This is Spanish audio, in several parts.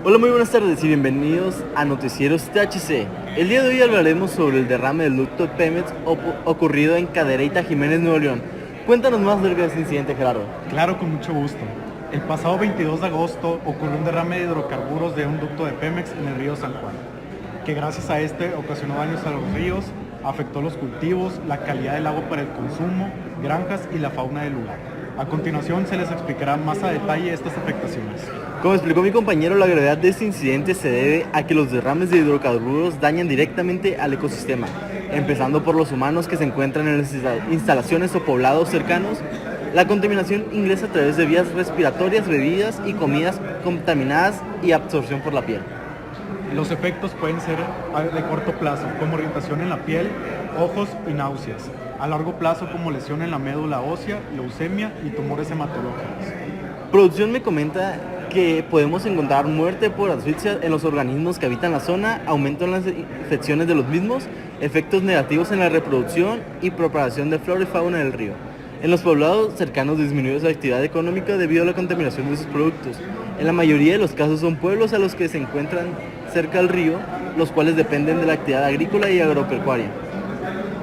Hola, muy buenas tardes y bienvenidos a Noticieros THC. El día de hoy hablaremos sobre el derrame del ducto Pemex ocurrido en Cadereyta, Jiménez, Nuevo León. Cuéntanos más acerca de este incidente, Gerardo. Claro, con mucho gusto. El pasado 22 de agosto ocurrió un derrame de hidrocarburos de un ducto de Pemex en el río San Juan, que gracias a este ocasionó daños a los ríos, afectó los cultivos, la calidad del agua para el consumo, granjas y la fauna del lugar. A continuación se les explicará más a detalle estas afectaciones. Como explicó mi compañero, la gravedad de este incidente se debe a que los derrames de hidrocarburos dañan directamente al ecosistema, empezando por los humanos que se encuentran en las instalaciones o poblados cercanos. La contaminación ingresa a través de vías respiratorias, bebidas y comidas contaminadas y absorción por la piel. Los efectos pueden ser de corto plazo, como orientación en la piel, ojos y náuseas. A largo plazo, como lesión en la médula ósea, leucemia y tumores hematológicos. Producción me comenta que podemos encontrar muerte por asfixia en los organismos que habitan la zona, aumento en las infecciones de los mismos, efectos negativos en la reproducción y propagación de flora y fauna del río. En los poblados cercanos disminuye su actividad económica debido a la contaminación de sus productos. En la mayoría de los casos son pueblos a los que se encuentran cerca del río, los cuales dependen de la actividad agrícola y agropecuaria.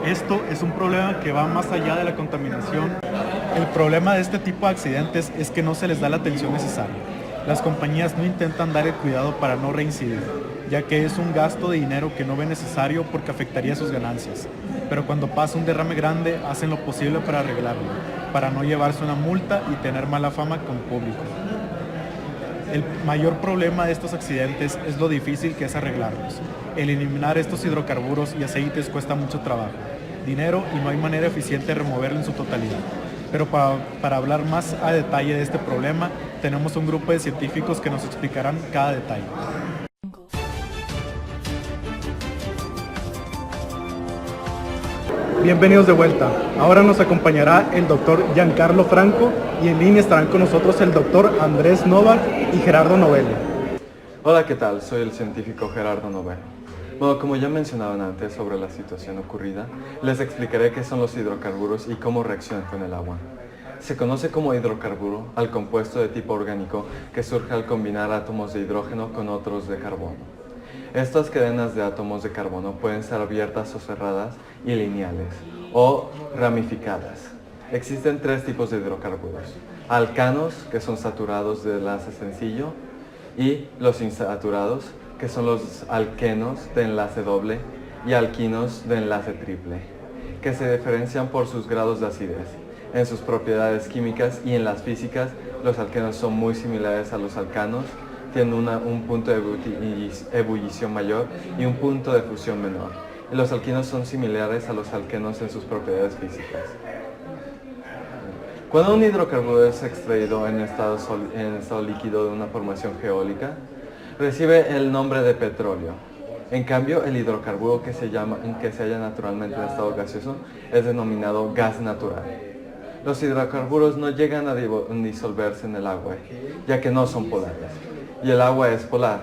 Esto es un problema que va más allá de la contaminación. El problema de este tipo de accidentes es que no se les da la atención necesaria. Las compañías no intentan dar el cuidado para no reincidir, ya que es un gasto de dinero que no ven necesario porque afectaría sus ganancias. Pero cuando pasa un derrame grande, hacen lo posible para arreglarlo, para no llevarse una multa y tener mala fama con el público. El mayor problema de estos accidentes es lo difícil que es arreglarlos. El eliminar estos hidrocarburos y aceites cuesta mucho trabajo, dinero y no hay manera eficiente de removerlo en su totalidad. Pero para hablar más a detalle de este problema, tenemos un grupo de científicos que nos explicarán cada detalle. Bienvenidos de vuelta. Ahora nos acompañará el doctor Giancarlo Franco y en línea estarán con nosotros el doctor Andrés Novak y Gerardo Novelli. Hola, ¿qué tal? Soy el científico Gerardo Novelli. Bueno, como ya mencionaban antes sobre la situación ocurrida, les explicaré qué son los hidrocarburos y cómo reaccionan con el agua. Se conoce como hidrocarburo al compuesto de tipo orgánico que surge al combinar átomos de hidrógeno con otros de carbono. Estas cadenas de átomos de carbono pueden ser abiertas o cerradas y lineales o ramificadas. Existen tres tipos de hidrocarburos: alcanos, que son saturados de enlace sencillo, y los insaturados, que son los alquenos de enlace doble, y alquinos de enlace triple, que se diferencian por sus grados de acidez. En sus propiedades químicas y en las físicas, los alquenos son muy similares a los alcanos, tienen un punto de ebullición mayor y un punto de fusión menor. Y los alquinos son similares a los alquenos en sus propiedades físicas. Cuando un hidrocarburo es extraído en estado líquido de una formación geológica, recibe el nombre de petróleo. En cambio, el hidrocarburo que se halla naturalmente en estado gaseoso es denominado gas natural. Los hidrocarburos no llegan a disolverse en el agua, ya que no son polares, y el agua es polar.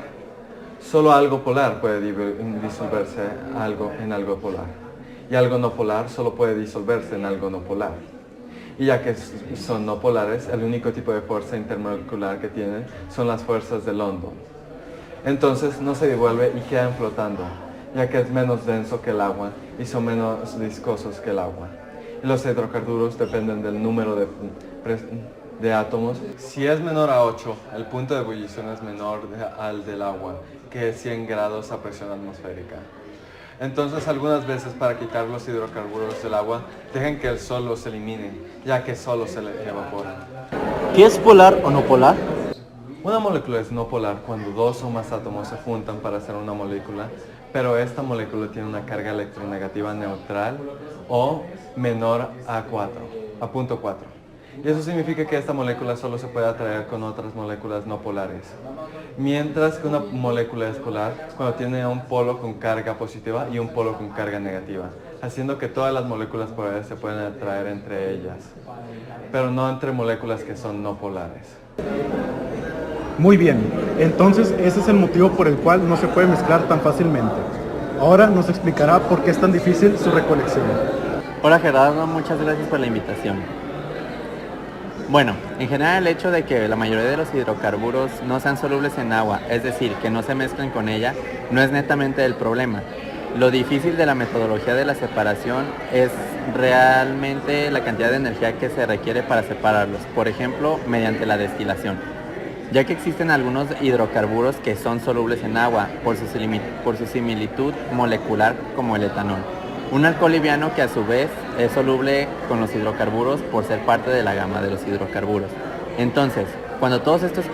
Solo algo polar puede disolverse en algo polar, y algo no polar solo puede disolverse en algo no polar. Y ya que son no polares, el único tipo de fuerza intermolecular que tienen son las fuerzas de London. Entonces no se disuelve y quedan flotando, ya que es menos denso que el agua y son menos viscosos que el agua. Y los hidrocarburos dependen del número de átomos. Si es menor a 8, el punto de ebullición es menor al del agua, que es 100 grados a presión atmosférica. Entonces, algunas veces para quitar los hidrocarburos del agua, dejan que el sol los elimine, ya que solo se evapora. ¿Qué es polar o no polar? Una molécula es no polar cuando dos o más átomos se juntan para hacer una molécula, pero esta molécula tiene una carga electronegativa neutral o menor a punto 4. Y eso significa que esta molécula solo se puede atraer con otras moléculas no polares. Mientras que una molécula es polar cuando tiene un polo con carga positiva y un polo con carga negativa, haciendo que todas las moléculas polares se pueden atraer entre ellas, pero no entre moléculas que son no polares. Muy bien, entonces ese es el motivo por el cual no se puede mezclar tan fácilmente. Ahora nos explicará por qué es tan difícil su recolección. Hola, Gerardo, muchas gracias por la invitación. Bueno, en general el hecho de que la mayoría de los hidrocarburos no sean solubles en agua, es decir, que no se mezclen con ella, no es netamente el problema. Lo difícil de la metodología de la separación es realmente la cantidad de energía que se requiere para separarlos, por ejemplo, mediante la destilación, ya que existen algunos hidrocarburos que son solubles en agua por su similitud molecular como el etanol. Un alcohol liviano que a su vez es soluble con los hidrocarburos por ser parte de la gama de los hidrocarburos. Entonces, cuando todos estos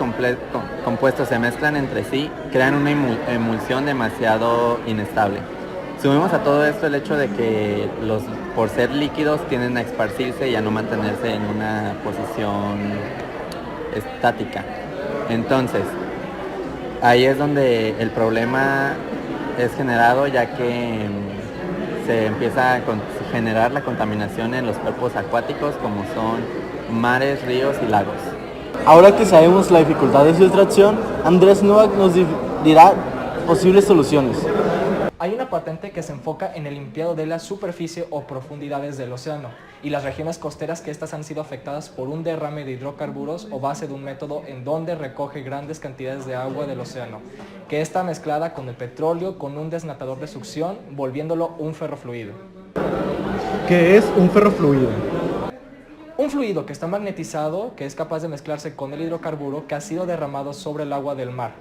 compuestos se mezclan entre sí, crean una emulsión demasiado inestable. Sumemos a todo esto el hecho de que por ser líquidos tienden a esparcirse y a no mantenerse en una posición estática. Entonces, ahí es donde el problema es generado, ya que se empieza a generar la contaminación en los cuerpos acuáticos como son mares, ríos y lagos. Ahora que sabemos la dificultad de su extracción, Andrés Novak nos dirá posibles soluciones. Hay una patente que se enfoca en el limpiado de la superficie o profundidades del océano y las regiones costeras que estas han sido afectadas por un derrame de hidrocarburos o base de un método en donde recoge grandes cantidades de agua del océano, que está mezclada con el petróleo con un desnatador de succión, volviéndolo un ferrofluido. ¿Qué es un ferrofluido? Un fluido que está magnetizado, que es capaz de mezclarse con el hidrocarburo que ha sido derramado sobre el agua del mar.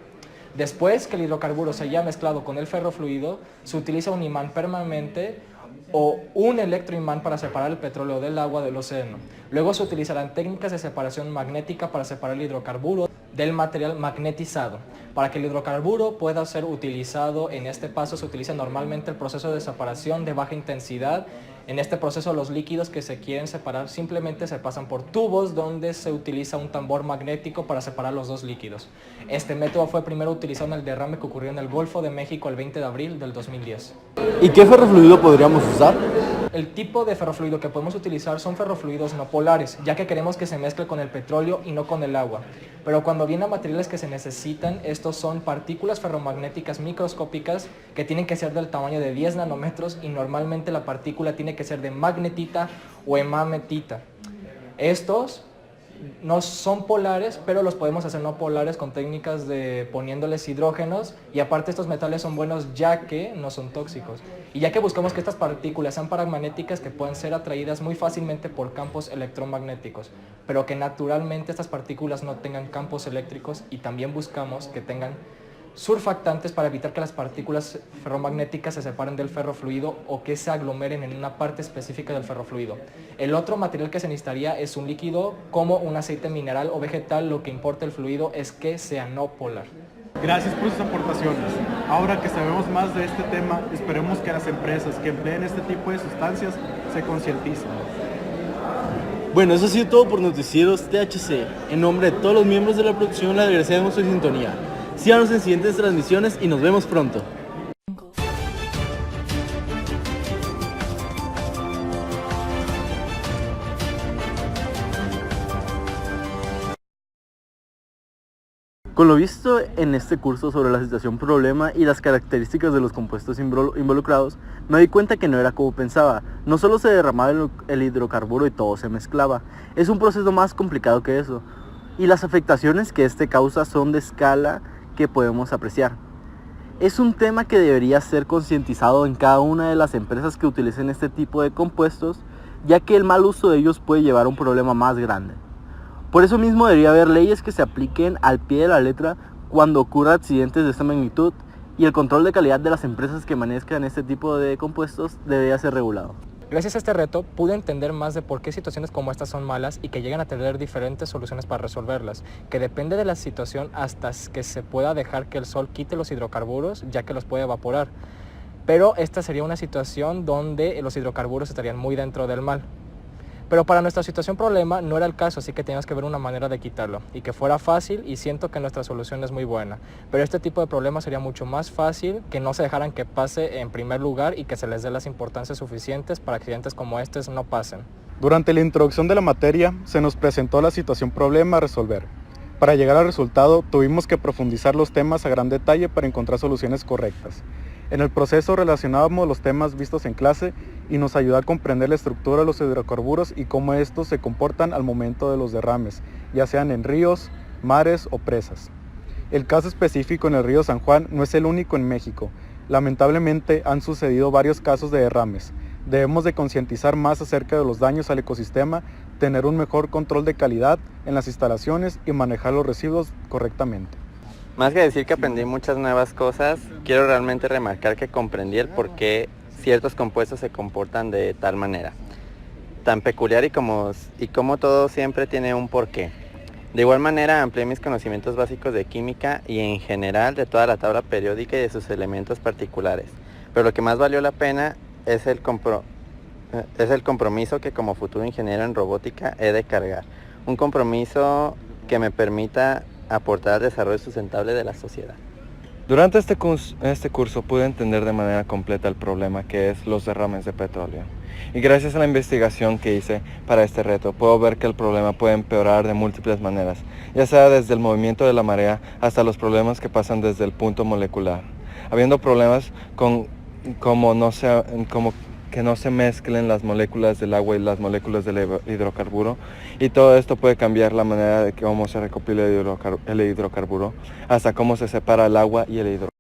Después que el hidrocarburo se haya mezclado con el ferrofluido, se utiliza un imán permanente o un electroimán para separar el petróleo del agua del océano. Luego se utilizarán técnicas de separación magnética para separar el hidrocarburo del material magnetizado. Para que el hidrocarburo pueda ser utilizado en este paso se utiliza normalmente el proceso de separación de baja intensidad. En este proceso los líquidos que se quieren separar simplemente se pasan por tubos donde se utiliza un tambor magnético para separar los dos líquidos. Este método fue primero utilizado en el derrame que ocurrió en el Golfo de México el 20 de abril del 2010. ¿Y qué ferrofluido podríamos usar? El tipo de ferrofluido que podemos utilizar son ferrofluidos no polares, ya que queremos que se mezcle con el petróleo y no con el agua. Pero cuando vienen a materiales que se necesitan, estos son partículas ferromagnéticas microscópicas que tienen que ser del tamaño de 10 nanómetros y normalmente la partícula tiene que ser de magnetita o hemametita. Estos no son polares, pero los podemos hacer no polares con técnicas de poniéndoles hidrógenos, y aparte estos metales son buenos ya que no son tóxicos. Y ya que buscamos que estas partículas sean paramagnéticas que pueden ser atraídas muy fácilmente por campos electromagnéticos, pero que naturalmente estas partículas no tengan campos eléctricos, y también buscamos que tengan surfactantes para evitar que las partículas ferromagnéticas se separen del ferrofluido o que se aglomeren en una parte específica del ferrofluido. El otro material que se necesitaría es un líquido como un aceite mineral o vegetal. Lo que importa el fluido es que sea no polar. Gracias por sus aportaciones. Ahora que sabemos más de este tema, esperemos que las empresas que empleen este tipo de sustancias se concienticen. Bueno, eso ha sido todo por Noticieros THC. En nombre de todos los miembros de la producción, les agradecemos su sintonía. Síganos en siguientes transmisiones y nos vemos pronto. Con lo visto en este curso sobre la situación problema y las características de los compuestos involucrados, me di cuenta que no era como pensaba. No solo se derramaba el hidrocarburo y todo se mezclaba. Es un proceso más complicado que eso. Y las afectaciones que este causa son de escala que podemos apreciar. Es un tema que debería ser concientizado en cada una de las empresas que utilicen este tipo de compuestos, ya que el mal uso de ellos puede llevar a un problema más grande. Por eso mismo debería haber leyes que se apliquen al pie de la letra cuando ocurran accidentes de esta magnitud, y el control de calidad de las empresas que manejan este tipo de compuestos debería ser regulado. Gracias a este reto pude entender más de por qué situaciones como estas son malas y que llegan a tener diferentes soluciones para resolverlas, que depende de la situación hasta que se pueda dejar que el sol quite los hidrocarburos, ya que los puede evaporar. Pero esta sería una situación donde los hidrocarburos estarían muy dentro del mal. Pero para nuestra situación problema no era el caso, así que teníamos que ver una manera de quitarlo y que fuera fácil, y siento que nuestra solución es muy buena. Pero este tipo de problemas sería mucho más fácil que no se dejaran que pase en primer lugar y que se les dé las importancias suficientes para que accidentes como estos no pasen. Durante la introducción de la materia se nos presentó la situación problema a resolver. Para llegar al resultado tuvimos que profundizar los temas a gran detalle para encontrar soluciones correctas. En el proceso relacionábamos los temas vistos en clase y nos ayuda a comprender la estructura de los hidrocarburos y cómo estos se comportan al momento de los derrames, ya sean en ríos, mares o presas. El caso específico en el río San Juan no es el único en México. Lamentablemente han sucedido varios casos de derrames. Debemos de concientizar más acerca de los daños al ecosistema, tener un mejor control de calidad en las instalaciones y manejar los residuos correctamente. Más que decir que aprendí muchas nuevas cosas, quiero realmente remarcar que comprendí el por qué ciertos compuestos se comportan de tal manera, tan peculiar y como todo siempre tiene un porqué. De igual manera amplié mis conocimientos básicos de química y en general de toda la tabla periódica y de sus elementos particulares, pero lo que más valió la pena es el compromiso que como futuro ingeniero en robótica he de cargar, un compromiso que me permita aportar al desarrollo sustentable de la sociedad. Durante este curso pude entender de manera completa el problema que es los derrames de petróleo. Y gracias a la investigación que hice para este reto, puedo ver que el problema puede empeorar de múltiples maneras, ya sea desde el movimiento de la marea hasta los problemas que pasan desde el punto molecular. Habiendo problemas como que no se mezclen las moléculas del agua y las moléculas del hidrocarburo, y todo esto puede cambiar la manera de cómo se recopila el hidrocarburo, hasta cómo se separa el agua y el hidrocarburo.